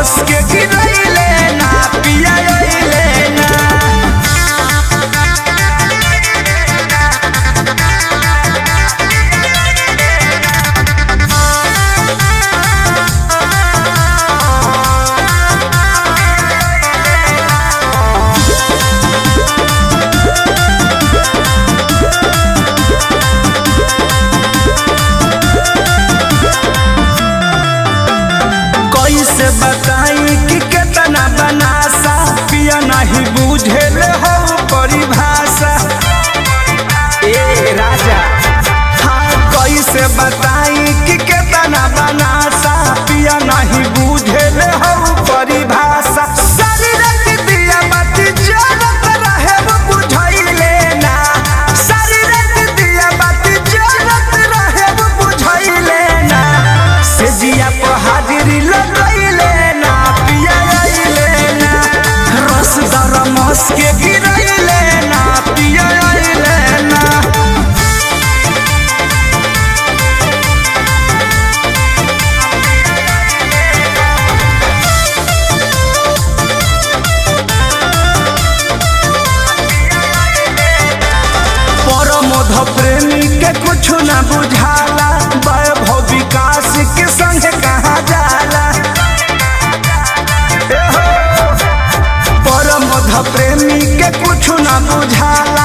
रमस के गिरैले ना पिया अइले ना। कैसे बताई कि केतना बनासा पिया नहीं बुझेले हो परिभाषा। ए राजा हाँ कैसे बताई कि केतना बनासा पिया नहीं बुझेले हो परिभाषा। सारी रात दिया बाती जलत रहे वो बुझाइले ना। सारी रात दिया बाती जलत रहे वो बुझाइले ना। से जिया पर हाजिरी लगैले ना पिया अइले ना। रस दरमस के गिरैले ना पिया अइले ना। परमोध प्रेमी के कुछ न बुझाला। वैभव विकास के संग कहाँ जाला। परमोध प्रेमी के कुछ न बुझाला।